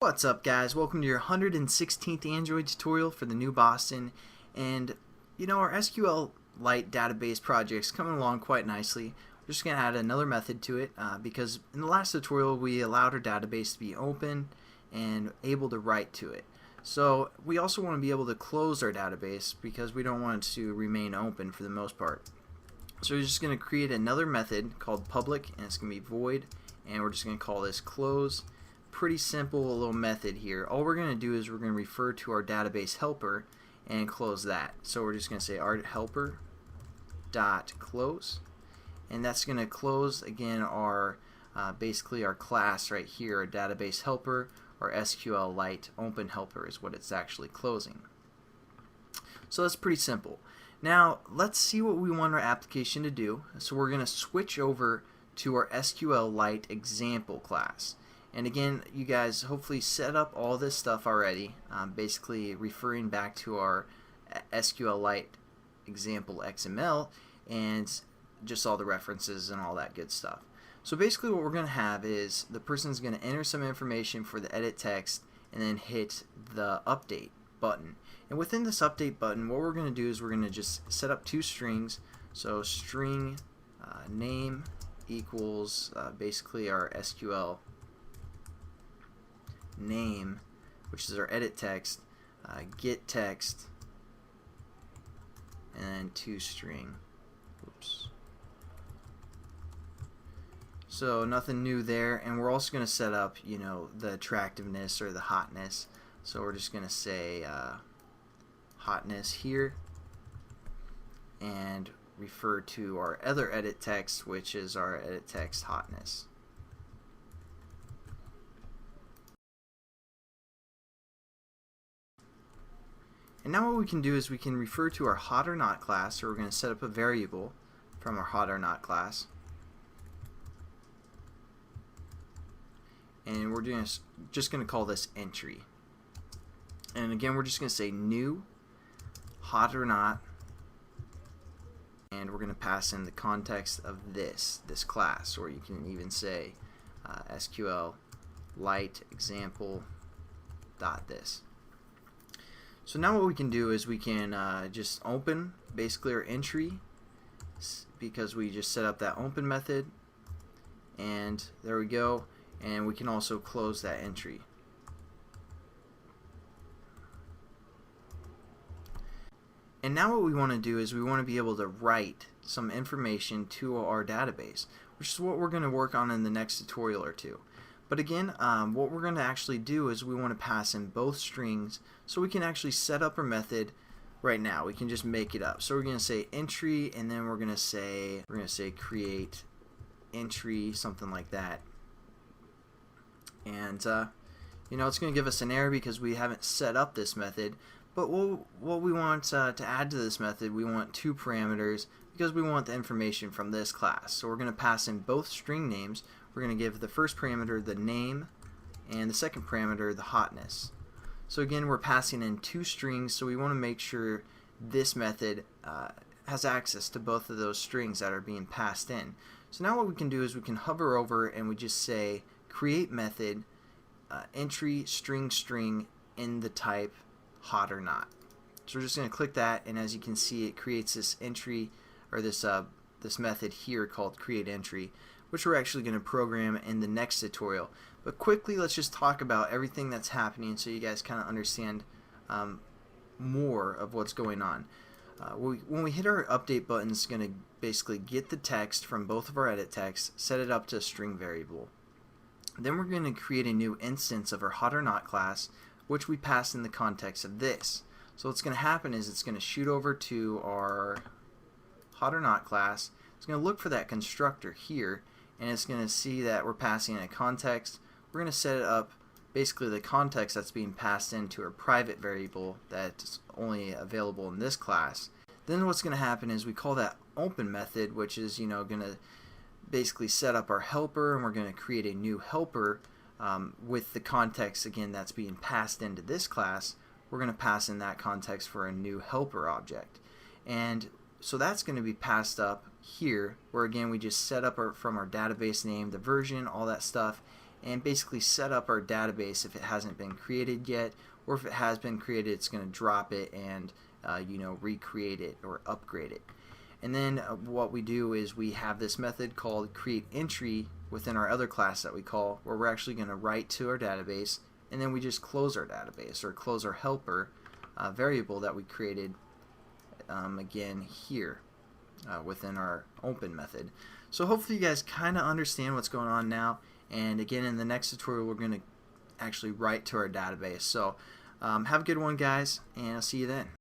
What's up, guys? Welcome to your 116th Android tutorial for the new Boston. And our SQLite database project's coming along quite nicely. We're just going to add another method to it because in the last tutorial we allowed our database to be open and able to write to it. So we also want to be able to close our database because we don't want it to remain open for the most part. So we're just going to create another method called public, and it's going to be void, and we're just going to call this close. Pretty simple little method here. All we're going to do is we're going to refer to our database helper and close that. So we're just going to say our helper dot close, and that's going to close again our basically our class right here, our database helper, or SQLite open helper is what it's actually closing. So that's pretty simple. Now let's see what we want our application to do. So we're going to switch over to our SQLite example class. And again, you guys hopefully set up all this stuff already, basically referring back to our SQLite example XML and just all the references and all that good stuff. So basically what we're going to have is the person's going to enter some information for the edit text and then hit the update button. And within this update button, what we're going to do is we're going to just set up two strings. So string name equals basically our SQL name, which is our edit text, get text, and then toString. Oops. So nothing new there, and we're also going to set up, the attractiveness or the hotness. So we're just going to say hotness here, and refer to our other edit text, which is our edit text hotness. And now what we can do is we can refer to our hot or not class, so we're going to set up a variable from our hot or not class. And we're just going to call this entry. And again, we're just going to say new hot or not, and we're going to pass in the context of this class, or you can even say SQLite example dot this. So now what we can do is we can just open basically our entry because we just set up that open method, and there we go, and we can also close that entry. And now what we want to do is we want to be able to write some information to our database, which is what we're going to work on in the next tutorial or two. But again, what we're going to actually do is we want to pass in both strings so we can actually set up our method right now. We can just make it up. So we're going to say entry, and then we're going to say create entry, something like that. And it's going to give us an error because we haven't set up this method. But what we want to add to this method, we want two parameters because we want the information from this class. So we're going to pass in both string names. We're going to give the first parameter the name and the second parameter the hotness. So again, we're passing in two strings, so we want to make sure this method has access to both of those strings that are being passed in. So now what we can do is we can hover over and we just say create method entry string in the type hot or not. So we're just going to click that, and as you can see, it creates this entry, or this method here called create entry, which we're actually going to program in the next tutorial. But quickly, let's just talk about everything that's happening so you guys kind of understand more of what's going on. When we hit our update button, it's going to basically get the text from both of our edit texts, set it up to a string variable. Then we're going to create a new instance of our hot or not class, which we pass in the context of this. So what's going to happen is it's going to shoot over to our hot or not class. It's going to look for that constructor here, and it's going to see that we're passing in a context. We're going to set it up basically the context that's being passed into a private variable that's only available in this class. Then what's going to happen is we call that open method, which is going to basically set up our helper, and we're going to create a new helper with the context again that's being passed into this class. We're going to pass in that context for a new helper object, and so that's going to be passed up here, where again we just set up from our database name, the version, all that stuff, and basically set up our database if it hasn't been created yet, or if it has been created, it's going to drop it and recreate it or upgrade it. And then what we do is we have this method called create entry within our other class that we call, where we're actually going to write to our database, and then we just close our database or close our helper variable that we created again here within our open method. So hopefully you guys kind of understand what's going on now, and again in the next tutorial we're going to actually write to our database. So have a good one, guys, and I'll see you then.